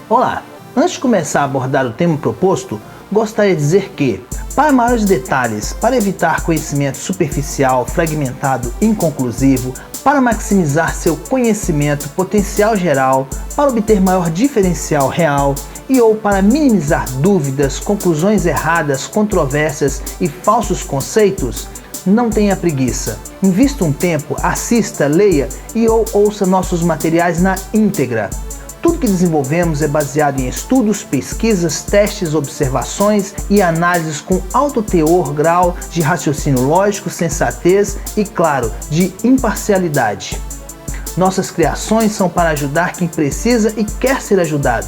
Olá! Antes de começar a abordar o tema proposto, gostaria de dizer que, para maiores detalhes, para evitar conhecimento superficial, fragmentado e inconclusivo, para maximizar seu conhecimento potencial geral, para obter maior diferencial real e ou para minimizar dúvidas, conclusões erradas, controvérsias e falsos conceitos, não tenha preguiça. Invista um tempo, assista, leia e ou ouça nossos materiais na íntegra. Tudo que desenvolvemos é baseado em estudos, pesquisas, testes, observações e análises com alto teor, grau de raciocínio lógico, sensatez e, claro, de imparcialidade. Nossas criações são para ajudar quem precisa e quer ser ajudado.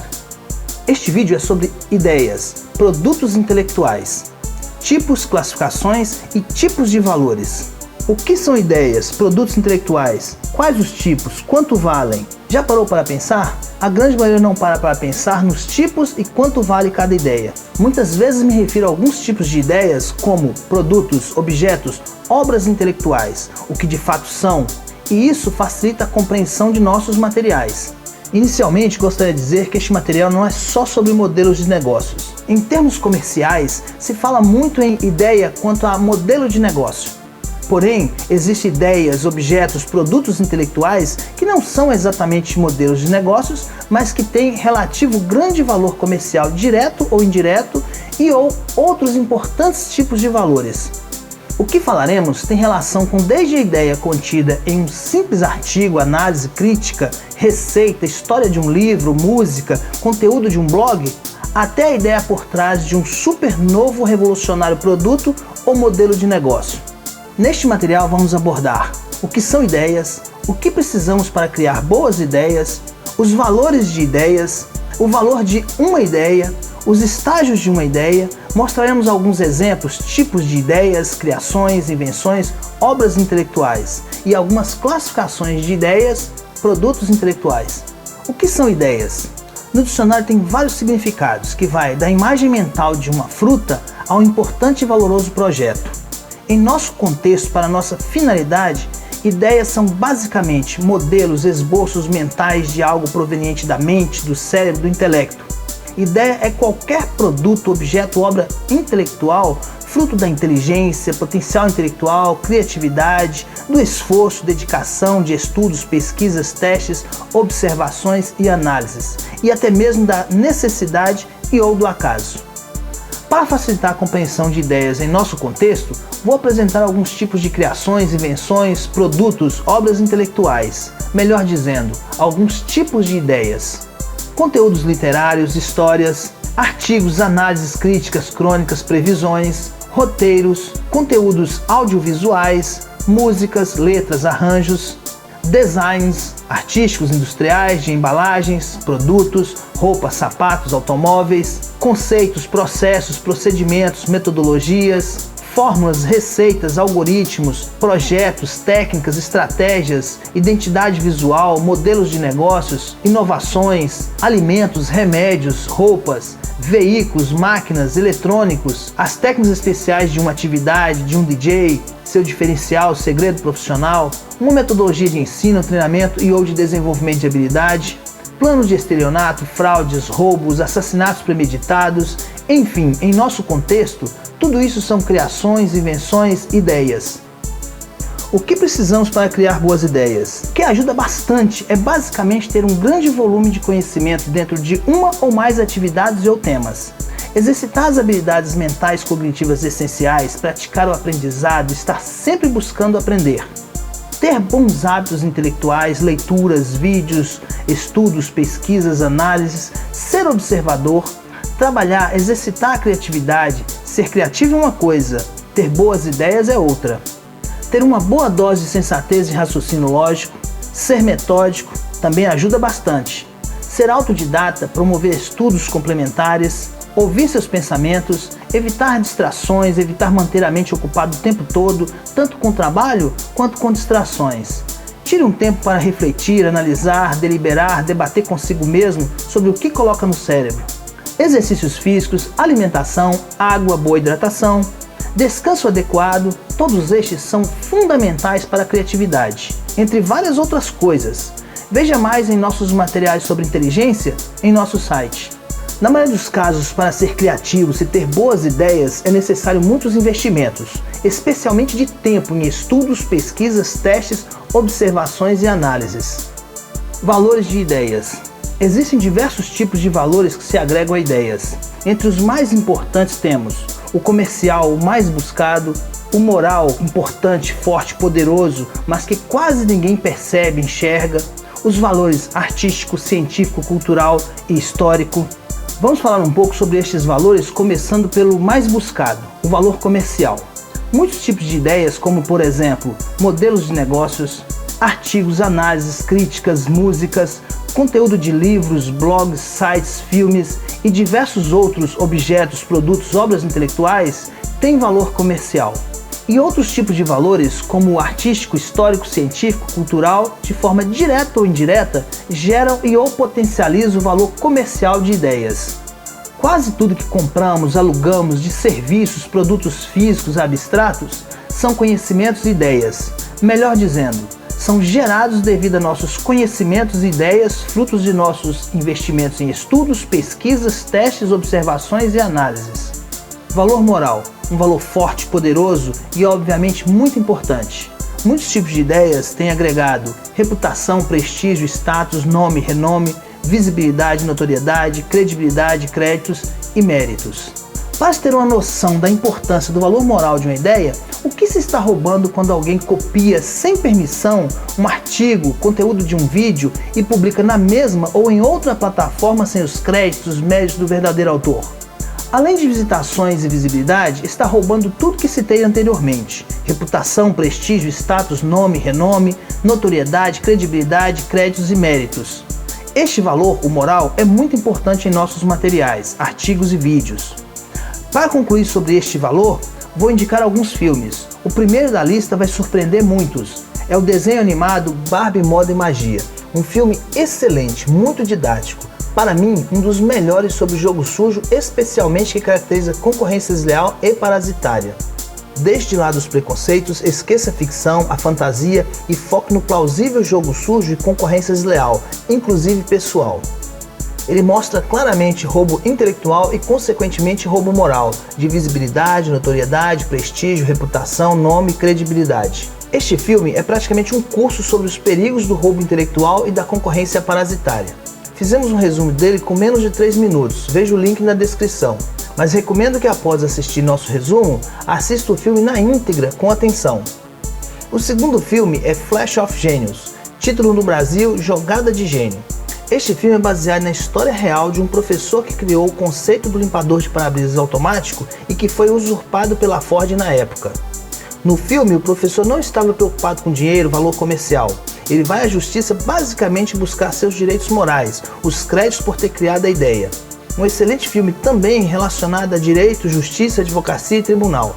Este vídeo é sobre ideias, produtos intelectuais, tipos, classificações e tipos de valores. O que são ideias, produtos intelectuais? Quais os tipos? Quanto valem? Já parou para pensar? A grande maioria não para pensar nos tipos e quanto vale cada ideia. Muitas vezes me refiro a alguns tipos de ideias como produtos, objetos, obras intelectuais, o que de fato são, e isso facilita a compreensão de nossos materiais. Inicialmente, gostaria de dizer que este material não é só sobre modelos de negócios. Em termos comerciais, se fala muito em ideia quanto a modelo de negócio. Porém, existem ideias, objetos, produtos intelectuais que não são exatamente modelos de negócios, mas que têm relativo grande valor comercial direto ou indireto e ou outros importantes tipos de valores. O que falaremos tem relação com desde a ideia contida em um simples artigo, análise crítica, receita, história de um livro, música, conteúdo de um blog, até a ideia por trás de um super novo revolucionário produto ou modelo de negócio. Neste material vamos abordar o que são ideias, o que precisamos para criar boas ideias, os valores de ideias, o valor de uma ideia, os estágios de uma ideia, mostraremos alguns exemplos, tipos de ideias, criações, invenções, obras intelectuais e algumas classificações de ideias, produtos intelectuais. O que são ideias? No dicionário tem vários significados, que vai da imagem mental de uma fruta ao importante e valoroso projeto. Em nosso contexto, para nossa finalidade, ideias são basicamente modelos, esboços mentais de algo proveniente da mente, do cérebro, do intelecto. Ideia é qualquer produto, objeto, obra intelectual, fruto da inteligência, potencial intelectual, criatividade, do esforço, dedicação de estudos, pesquisas, testes, observações e análises, e até mesmo da necessidade e ou do acaso. Para facilitar a compreensão de ideias em nosso contexto, vou apresentar alguns tipos de criações, invenções, produtos, obras intelectuais, melhor dizendo, alguns tipos de ideias. Conteúdos literários, histórias, artigos, análises críticas, crônicas, previsões, roteiros, conteúdos audiovisuais, músicas, letras, arranjos, designs artísticos, industriais, de embalagens, produtos, roupas, sapatos, automóveis, conceitos, processos, procedimentos, metodologias, fórmulas, receitas, algoritmos, projetos, técnicas, estratégias, identidade visual, modelos de negócios, inovações, alimentos, remédios, roupas, veículos, máquinas, eletrônicos, as técnicas especiais de uma atividade, de um DJ, seu diferencial, segredo profissional, uma metodologia de ensino, treinamento e ou de desenvolvimento de habilidade, planos de estelionato, fraudes, roubos, assassinatos premeditados, enfim, em nosso contexto, tudo isso são criações, invenções, ideias. O que precisamos para criar boas ideias? O que ajuda bastante é basicamente ter um grande volume de conhecimento dentro de uma ou mais atividades ou temas. Exercitar as habilidades mentais cognitivas essenciais, praticar o aprendizado, estar sempre buscando aprender. Ter bons hábitos intelectuais, leituras, vídeos, estudos, pesquisas, análises, ser observador, trabalhar, exercitar a criatividade. Ser criativo é uma coisa, ter boas ideias é outra. Ter uma boa dose de sensatez e raciocínio lógico, ser metódico, também ajuda bastante. Ser autodidata, promover estudos complementares, ouvir seus pensamentos, evitar distrações, evitar manter a mente ocupada o tempo todo, tanto com trabalho quanto com distrações. Tire um tempo para refletir, analisar, deliberar, debater consigo mesmo sobre o que coloca no cérebro. Exercícios físicos, alimentação, água, boa hidratação, descanso adequado, todos estes são fundamentais para a criatividade, entre várias outras coisas. Veja mais em nossos materiais sobre inteligência em nosso site. Na maioria dos casos, para ser criativo e ter boas ideias, é necessário muitos investimentos, especialmente de tempo em estudos, pesquisas, testes, observações e análises. Valores de ideias. Existem diversos tipos de valores que se agregam a ideias. Entre os mais importantes temos o comercial, o mais buscado, o moral, importante, forte, poderoso, mas que quase ninguém percebe, enxerga, os valores artístico, científico, cultural e histórico. Vamos falar um pouco sobre estes valores, começando pelo mais buscado, o valor comercial. Muitos tipos de ideias, como por exemplo, modelos de negócios, artigos, análises, críticas, músicas, conteúdo de livros, blogs, sites, filmes e diversos outros objetos, produtos, obras intelectuais, têm valor comercial. E outros tipos de valores, como o artístico, histórico, científico, cultural, de forma direta ou indireta, geram e ou potencializam o valor comercial de ideias. Quase tudo que compramos, alugamos, de serviços, produtos físicos, abstratos, são conhecimentos e ideias. Melhor dizendo, são gerados devido a nossos conhecimentos e ideias, frutos de nossos investimentos em estudos, pesquisas, testes, observações e análises. Valor moral. Um valor forte, poderoso e obviamente muito importante. Muitos tipos de ideias têm agregado reputação, prestígio, status, nome, renome, visibilidade, notoriedade, credibilidade, créditos e méritos. Para ter uma noção da importância do valor moral de uma ideia, o que se está roubando quando alguém copia sem permissão um artigo, conteúdo de um vídeo e publica na mesma ou em outra plataforma sem os créditos, méritos do verdadeiro autor? Além de visitações e visibilidade, está roubando tudo que citei anteriormente: reputação, prestígio, status, nome, renome, notoriedade, credibilidade, créditos e méritos. Este valor, o moral, é muito importante em nossos materiais, artigos e vídeos. Para concluir sobre este valor, vou indicar alguns filmes. O primeiro da lista vai surpreender muitos. É o desenho animado Barbie Moda e Magia. Um filme excelente, muito didático. Para mim, um dos melhores sobre o jogo sujo, especialmente que caracteriza concorrência desleal e parasitária. Deixe de lado os preconceitos, esqueça a ficção, a fantasia e foque no plausível jogo sujo e concorrência desleal, inclusive pessoal. Ele mostra claramente roubo intelectual e, consequentemente, roubo moral, de visibilidade, notoriedade, prestígio, reputação, nome e credibilidade. Este filme é praticamente um curso sobre os perigos do roubo intelectual e da concorrência parasitária. Fizemos um resumo dele com menos de 3 minutos, veja o link na descrição. Mas recomendo que após assistir nosso resumo, assista o filme na íntegra com atenção. O segundo filme é Flash of Genius, título no Brasil Jogada de Gênio. Este filme é baseado na história real de um professor que criou o conceito do limpador de para-brisas automático e que foi usurpado pela Ford na época. No filme, o professor não estava preocupado com dinheiro, valor comercial. Ele vai à justiça basicamente buscar seus direitos morais, os créditos por ter criado a ideia. Um excelente filme também relacionado a direito, justiça, advocacia e tribunal.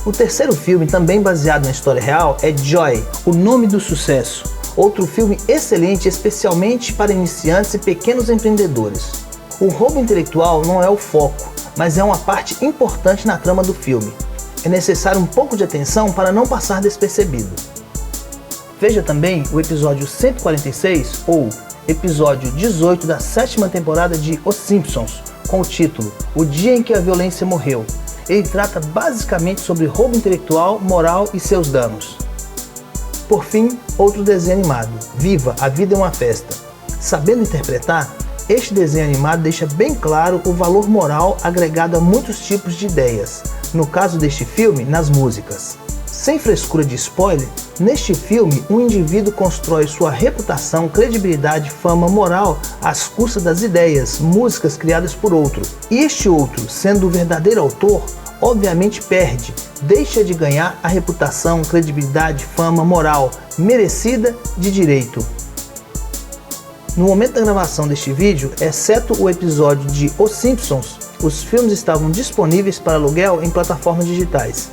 O terceiro filme, também baseado na história real, é Joy, O Nome do Sucesso. Outro filme excelente, especialmente para iniciantes e pequenos empreendedores. O roubo intelectual não é o foco, mas é uma parte importante na trama do filme. É necessário um pouco de atenção para não passar despercebido. Veja também o episódio 146 ou episódio 18 da 7ª temporada de Os Simpsons, com o título O Dia em que a Violência Morreu. Ele trata basicamente sobre roubo intelectual, moral e seus danos. Por fim, outro desenho animado, Viva, a Vida é uma Festa. Sabendo interpretar, este desenho animado deixa bem claro o valor moral agregado a muitos tipos de ideias, no caso deste filme, nas músicas. Sem frescura de spoiler, neste filme um indivíduo constrói sua reputação, credibilidade, fama, moral às custas das ideias, músicas criadas por outro. E este outro, sendo o verdadeiro autor, obviamente perde, deixa de ganhar a reputação, credibilidade, fama, moral, merecida de direito. No momento da gravação deste vídeo, exceto o episódio de Os Simpsons, os filmes estavam disponíveis para aluguel em plataformas digitais.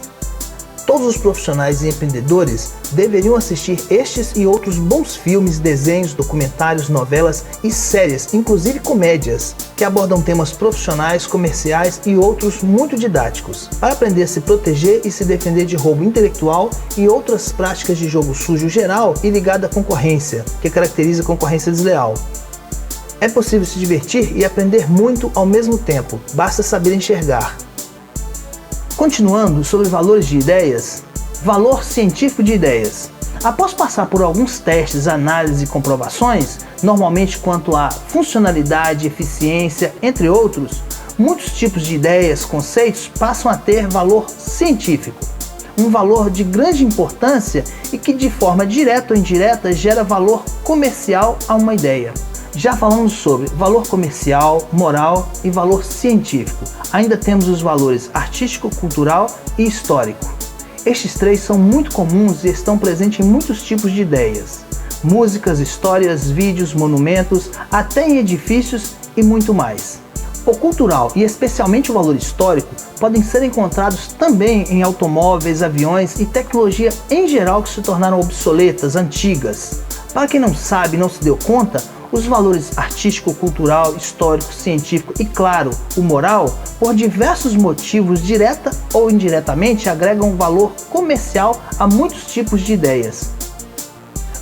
Todos os profissionais e empreendedores deveriam assistir estes e outros bons filmes, desenhos, documentários, novelas e séries, inclusive comédias, que abordam temas profissionais, comerciais e outros muito didáticos, para aprender a se proteger e se defender de roubo intelectual e outras práticas de jogo sujo geral e ligado à concorrência, que caracteriza a concorrência desleal. É possível se divertir e aprender muito ao mesmo tempo, basta saber enxergar. Continuando sobre valores de ideias, valor científico de ideias. Após passar por alguns testes, análises e comprovações, normalmente quanto à funcionalidade, eficiência, entre outros, muitos tipos de ideias, conceitos passam a ter valor científico. Um valor de grande importância e que de forma direta ou indireta gera valor comercial a uma ideia. Já falamos sobre valor comercial, moral e valor científico. Ainda temos os valores artístico, cultural e histórico. Estes três são muito comuns e estão presentes em muitos tipos de ideias. Músicas, histórias, vídeos, monumentos, até em edifícios e muito mais. O cultural e especialmente o valor histórico podem ser encontrados também em automóveis, aviões e tecnologia em geral que se tornaram obsoletas, antigas. Para quem não sabe, não se deu conta, os valores artístico, cultural, histórico, científico e, claro, o moral, por diversos motivos, direta ou indiretamente, agregam valor comercial a muitos tipos de ideias.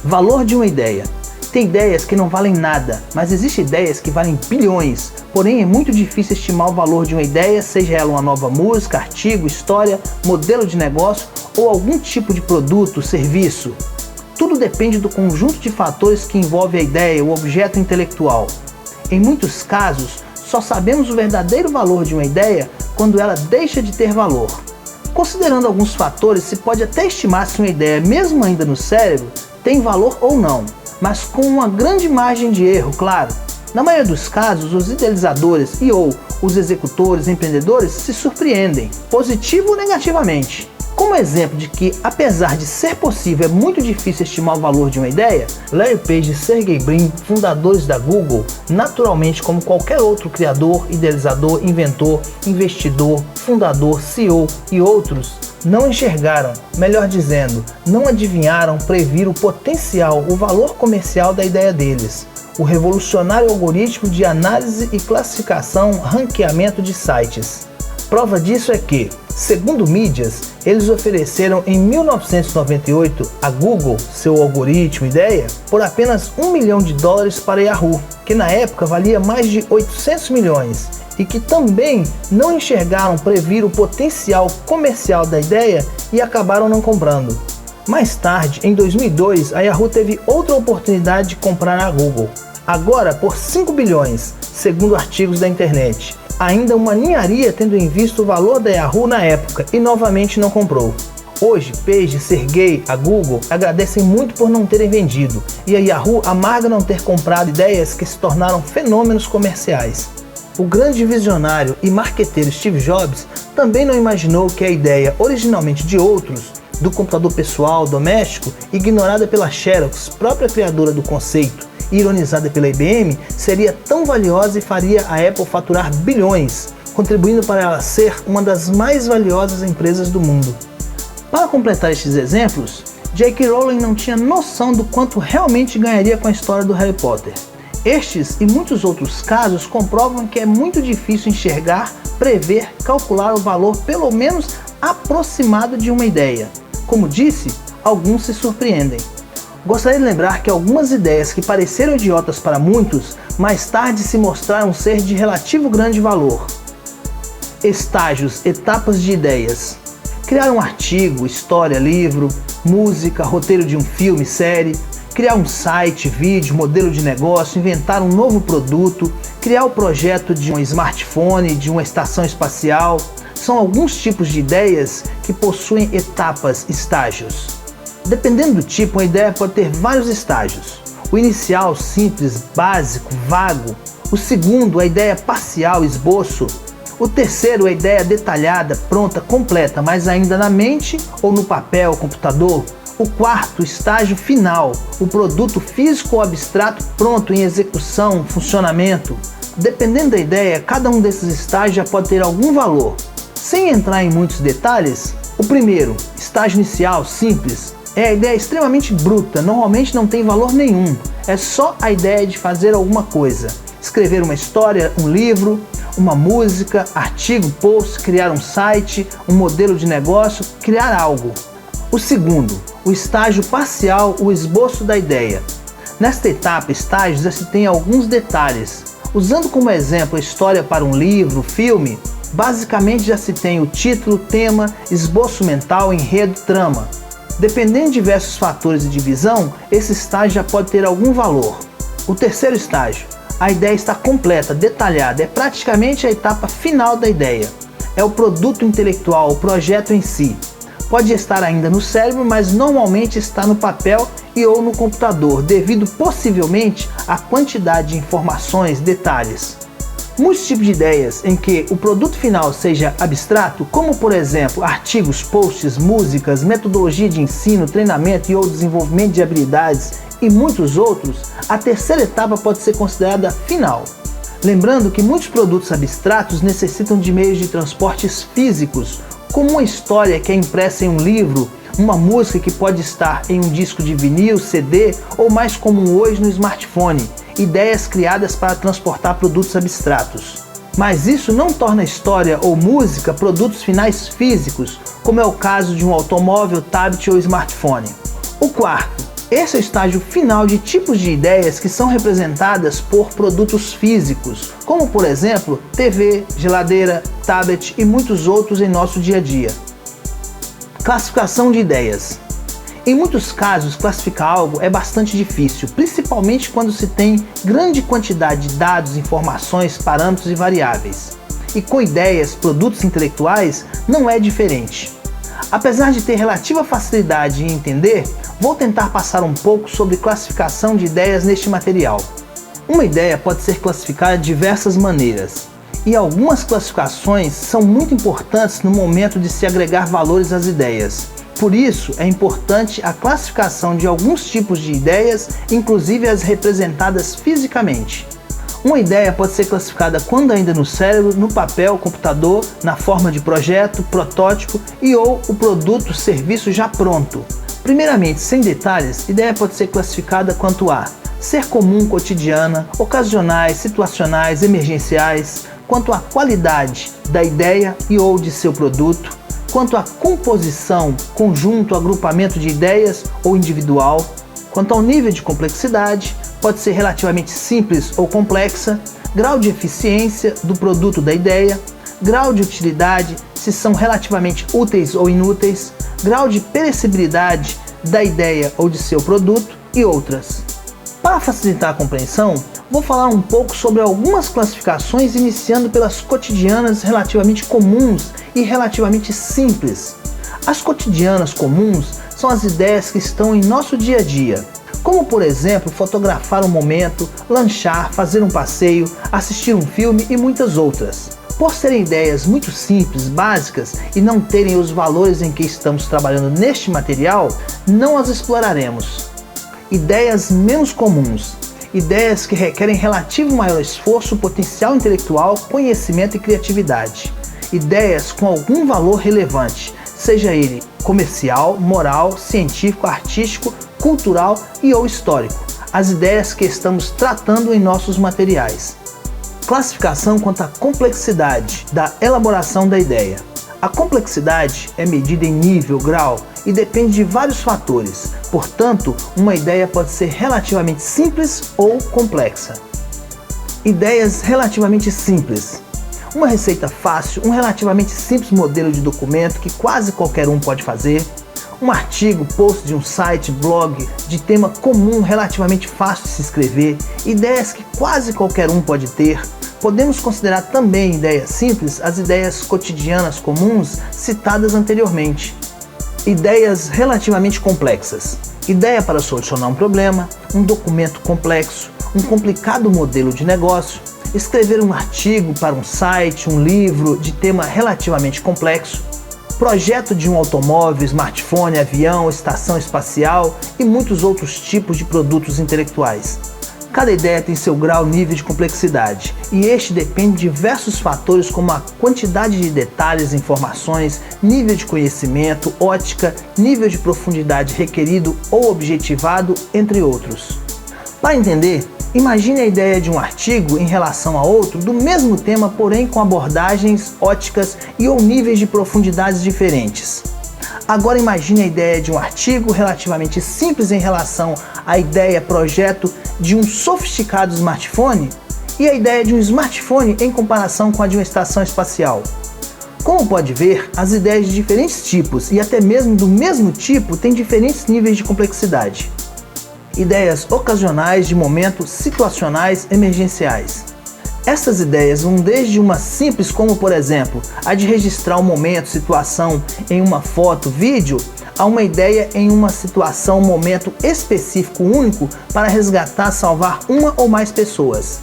Valor de uma ideia. Tem ideias que não valem nada, mas existem ideias que valem bilhões. Porém, é muito difícil estimar o valor de uma ideia, seja ela uma nova música, artigo, história, modelo de negócio ou algum tipo de produto, serviço. Tudo depende do conjunto de fatores que envolve a ideia, o objeto intelectual. Em muitos casos, só sabemos o verdadeiro valor de uma ideia quando ela deixa de ter valor. Considerando alguns fatores, se pode até estimar se uma ideia, mesmo ainda no cérebro, tem valor ou não, mas com uma grande margem de erro, claro. Na maioria dos casos, os idealizadores e ou os executores, empreendedores, se surpreendem, positivo ou negativamente. Como exemplo de que, apesar de ser possível, é muito difícil estimar o valor de uma ideia, Larry Page e Sergey Brin, fundadores da Google, naturalmente como qualquer outro criador, idealizador, inventor, investidor, fundador, CEO e outros, não enxergaram, melhor dizendo, não adivinharam, previram o potencial, o valor comercial da ideia deles. O revolucionário algoritmo de análise e classificação, ranqueamento de sites. Prova disso é que, segundo mídias, eles ofereceram em 1998 a Google, seu algoritmo ideia, por apenas $1 milhão para a Yahoo, que na época valia mais de 800 milhões, e que também não enxergaram prever o potencial comercial da ideia e acabaram não comprando. Mais tarde, em 2002, a Yahoo teve outra oportunidade de comprar a Google, agora por 5 bilhões, segundo artigos da internet. Ainda uma ninharia tendo em vista o valor da Yahoo na época e novamente não comprou. Hoje, Page, Sergey, a Google agradecem muito por não terem vendido e a Yahoo amarga não ter comprado ideias que se tornaram fenômenos comerciais. O grande visionário e marqueteiro Steve Jobs também não imaginou que a ideia, originalmente de outros, do computador pessoal doméstico, ignorada pela Xerox, própria criadora do conceito, e ironizada pela IBM, seria tão valiosa e faria a Apple faturar bilhões, contribuindo para ela ser uma das mais valiosas empresas do mundo. Para completar estes exemplos, J.K. Rowling não tinha noção do quanto realmente ganharia com a história do Harry Potter. Estes e muitos outros casos comprovam que é muito difícil enxergar, prever, calcular o valor pelo menos aproximado de uma ideia. Como disse, alguns se surpreendem. Gostaria de lembrar que algumas ideias que pareceram idiotas para muitos, mais tarde se mostraram ser de relativo grande valor. Estágios, etapas de ideias. Criar um artigo, história, livro, música, roteiro de um filme, série, criar um site, vídeo, modelo de negócio, inventar um novo produto, criar o projeto de um smartphone, de uma estação espacial. São alguns tipos de ideias que possuem etapas, estágios. Dependendo do tipo, uma ideia pode ter vários estágios. O inicial, simples, básico, vago. O segundo, a ideia parcial, esboço. O terceiro, a ideia detalhada, pronta, completa, mas ainda na mente ou no papel, computador. O quarto, estágio final, o produto físico ou abstrato pronto em execução, funcionamento. Dependendo da ideia, cada um desses estágios já pode ter algum valor. Sem entrar em muitos detalhes, o primeiro, estágio inicial, simples, é a ideia extremamente bruta, normalmente não tem valor nenhum, é só a ideia de fazer alguma coisa. Escrever uma história, um livro, uma música, artigo, post, criar um site, um modelo de negócio, criar algo. O segundo, o estágio parcial, o esboço da ideia. Nesta etapa, estágio, já se tem alguns detalhes. Usando como exemplo a história para um livro, filme, basicamente já se tem o título, tema, esboço mental, enredo, trama. Dependendo de diversos fatores de divisão, esse estágio já pode ter algum valor. O terceiro estágio, a ideia está completa, detalhada, é praticamente a etapa final da ideia. É o produto intelectual, o projeto em si. Pode estar ainda no cérebro, mas normalmente está no papel e ou no computador, devido possivelmente à quantidade de informações, detalhes. Muitos tipos de ideias em que o produto final seja abstrato, como por exemplo artigos, posts, músicas, metodologia de ensino, treinamento e ou desenvolvimento de habilidades e muitos outros, a terceira etapa pode ser considerada final. Lembrando que muitos produtos abstratos necessitam de meios de transportes físicos, como uma história que é impressa em um livro, uma música que pode estar em um disco de vinil, CD ou mais comum hoje no smartphone, ideias criadas para transportar produtos abstratos. Mas isso não torna a história ou música produtos finais físicos, como é o caso de um automóvel, tablet ou smartphone. O quarto, esse é o estágio final de tipos de ideias que são representadas por produtos físicos, como por exemplo, TV, geladeira, tablet e muitos outros em nosso dia a dia. Classificação de ideias. Em muitos casos, classificar algo é bastante difícil, principalmente quando se tem grande quantidade de dados, informações, parâmetros e variáveis. E com ideias, produtos intelectuais, não é diferente. Apesar de ter relativa facilidade em entender, vou tentar passar um pouco sobre classificação de ideias neste material. Uma ideia pode ser classificada de diversas maneiras, e algumas classificações são muito importantes no momento de se agregar valores às ideias. Por isso, é importante a classificação de alguns tipos de ideias, inclusive as representadas fisicamente. Uma ideia pode ser classificada quando ainda no cérebro, no papel, computador, na forma de projeto, protótipo e ou o produto, serviço já pronto. Primeiramente, sem detalhes, ideia pode ser classificada quanto a ser comum, cotidiana, ocasionais, situacionais, emergenciais, quanto à qualidade da ideia e ou de seu produto, quanto à composição, conjunto, agrupamento de ideias ou individual, quanto ao nível de complexidade, pode ser relativamente simples ou complexa, grau de eficiência do produto da ideia, grau de utilidade, se são relativamente úteis ou inúteis, grau de perecibilidade da ideia ou de seu produto e outras. Para facilitar a compreensão, vou falar um pouco sobre algumas classificações, iniciando pelas cotidianas relativamente comuns e relativamente simples. As cotidianas comuns são as ideias que estão em nosso dia a dia, como por exemplo fotografar um momento, lanchar, fazer um passeio, assistir um filme e muitas outras. Por serem ideias muito simples, básicas e não terem os valores em que estamos trabalhando neste material, não as exploraremos. Ideias menos comuns. Ideias que requerem relativo maior esforço, potencial intelectual, conhecimento e criatividade. Ideias com algum valor relevante, seja ele comercial, moral, científico, artístico, cultural e ou histórico. As ideias que estamos tratando em nossos materiais. Classificação quanto à complexidade da elaboração da ideia. A complexidade é medida em nível, grau e depende de vários fatores. Portanto, uma ideia pode ser relativamente simples ou complexa. Ideias relativamente simples. Uma receita fácil, um relativamente simples modelo de documento que quase qualquer um pode fazer. Um artigo, post de um site, blog, de tema comum, relativamente fácil de se escrever. Ideias que quase qualquer um pode ter. Podemos considerar também ideias simples as ideias cotidianas comuns citadas anteriormente. Ideias relativamente complexas. Ideia para solucionar um problema, um documento complexo, um complicado modelo de negócio, escrever um artigo para um site, um livro de tema relativamente complexo, projeto de um automóvel, smartphone, avião, estação espacial e muitos outros tipos de produtos intelectuais. Cada ideia tem seu grau e nível de complexidade, e este depende de diversos fatores como a quantidade de detalhes, informações, nível de conhecimento, ótica, nível de profundidade requerido ou objetivado, entre outros. Para entender, imagine a ideia de um artigo em relação a outro do mesmo tema, porém com abordagens, óticas e ou níveis de profundidades diferentes. Agora imagine a ideia de um artigo relativamente simples em relação à ideia, projeto de um sofisticado smartphone e a ideia de um smartphone em comparação com a de uma estação espacial. Como pode ver, as ideias de diferentes tipos e até mesmo do mesmo tipo têm diferentes níveis de complexidade. Ideias ocasionais, de momento, situacionais, emergenciais. Essas ideias vão desde uma simples como, por exemplo, a de registrar um momento, situação em uma foto, vídeo, a uma ideia em uma situação, momento específico único para resgatar, salvar uma ou mais pessoas.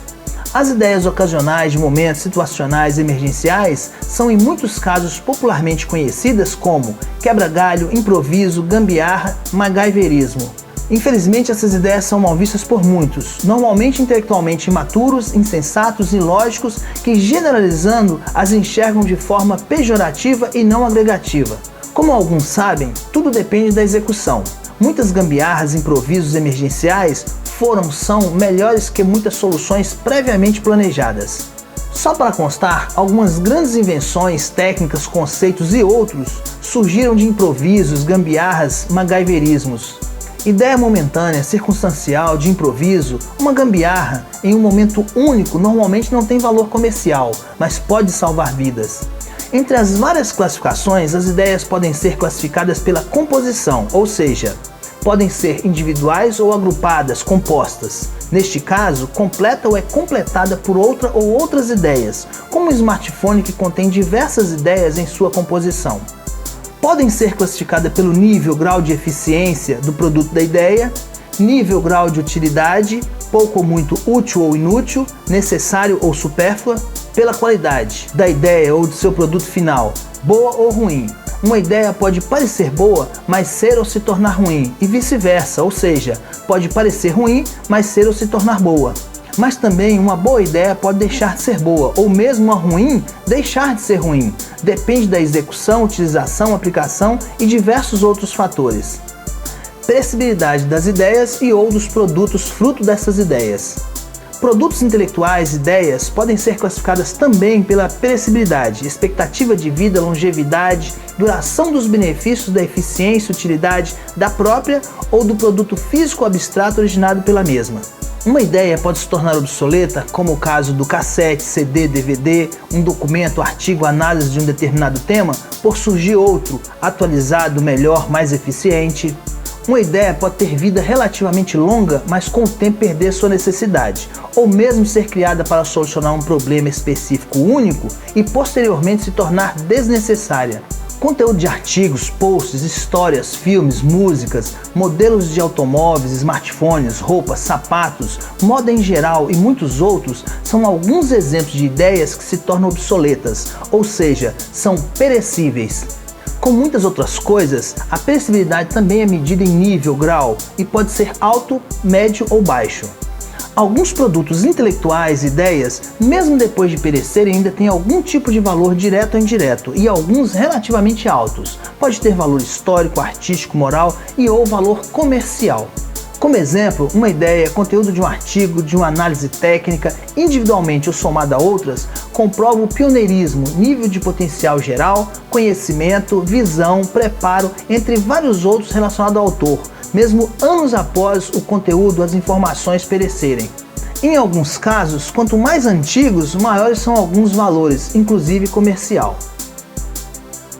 As ideias ocasionais, de momentos, situacionais, emergenciais são em muitos casos popularmente conhecidas como quebra-galho, improviso, gambiarra, MacGyverismo. Infelizmente, essas ideias são mal vistas por muitos, normalmente intelectualmente imaturos, insensatos e ilógicos, que generalizando as enxergam de forma pejorativa e não agregativa. Como alguns sabem, tudo depende da execução. Muitas gambiarras e improvisos emergenciais são melhores que muitas soluções previamente planejadas. Só para constar, algumas grandes invenções, técnicas, conceitos e outros surgiram de improvisos, gambiarras, MacGyverismos. Ideia momentânea, circunstancial, de improviso, uma gambiarra em um momento único normalmente não tem valor comercial, mas pode salvar vidas. Entre as várias classificações, as ideias podem ser classificadas pela composição, ou seja, podem ser individuais ou agrupadas, compostas. Neste caso, completa ou é completada por outra ou outras ideias, como um smartphone que contém diversas ideias em sua composição. Podem ser classificadas pelo nível, grau de eficiência do produto da ideia, nível, grau de utilidade, pouco ou muito útil ou inútil, necessário ou supérflua, pela qualidade da ideia ou do seu produto final, boa ou ruim. Uma ideia pode parecer boa, mas ser ou se tornar ruim, e vice-versa, ou seja, pode parecer ruim, mas ser ou se tornar boa. Mas também uma boa ideia pode deixar de ser boa, ou mesmo uma ruim deixar de ser ruim. Depende da execução, utilização, aplicação e diversos outros fatores. Perecibilidade das ideias e ou dos produtos fruto dessas ideias. Produtos intelectuais, ideias, podem ser classificadas também pela perecibilidade, expectativa de vida, longevidade, duração dos benefícios da eficiência e utilidade da própria ou do produto físico abstrato originado pela mesma. Uma ideia pode se tornar obsoleta, como o caso do cassete, CD, DVD, um documento, artigo, análise de um determinado tema, por surgir outro, atualizado, melhor, mais eficiente. Uma ideia pode ter vida relativamente longa, mas com o tempo perder sua necessidade, ou mesmo ser criada para solucionar um problema específico único e posteriormente se tornar desnecessária. Conteúdo de artigos, posts, histórias, filmes, músicas, modelos de automóveis, smartphones, roupas, sapatos, moda em geral e muitos outros são alguns exemplos de ideias que se tornam obsoletas, ou seja, são perecíveis. Como muitas outras coisas, a perecibilidade também é medida em nível, grau e pode ser alto, médio ou baixo. Alguns produtos intelectuais, ideias, mesmo depois de perecerem, ainda têm algum tipo de valor direto ou indireto, e alguns relativamente altos. Pode ter valor histórico, artístico, moral e ou valor comercial. Como exemplo, uma ideia, conteúdo de um artigo, de uma análise técnica, individualmente ou somada a outras, comprova o pioneirismo, nível de potencial geral, conhecimento, visão, preparo, entre vários outros relacionados ao autor, mesmo anos após o conteúdo, as informações perecerem. Em alguns casos, quanto mais antigos, maiores são alguns valores, inclusive comercial.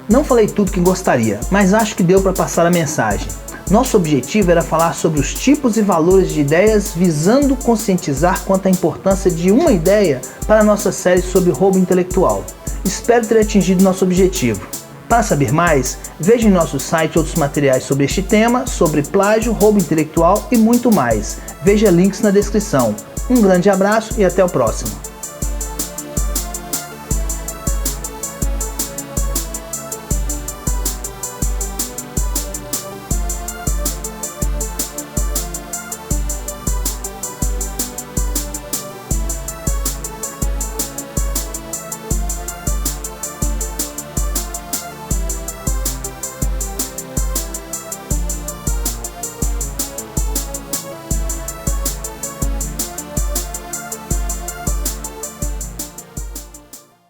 Não falei tudo que gostaria, mas acho que deu para passar a mensagem. Nosso objetivo era falar sobre os tipos e valores de ideias, visando conscientizar quanto à importância de uma ideia para a nossa série sobre roubo intelectual. Espero ter atingido nosso objetivo. Para saber mais, veja em nosso site outros materiais sobre este tema, sobre plágio, roubo intelectual e muito mais. Veja links na descrição. Um grande abraço e até o próximo.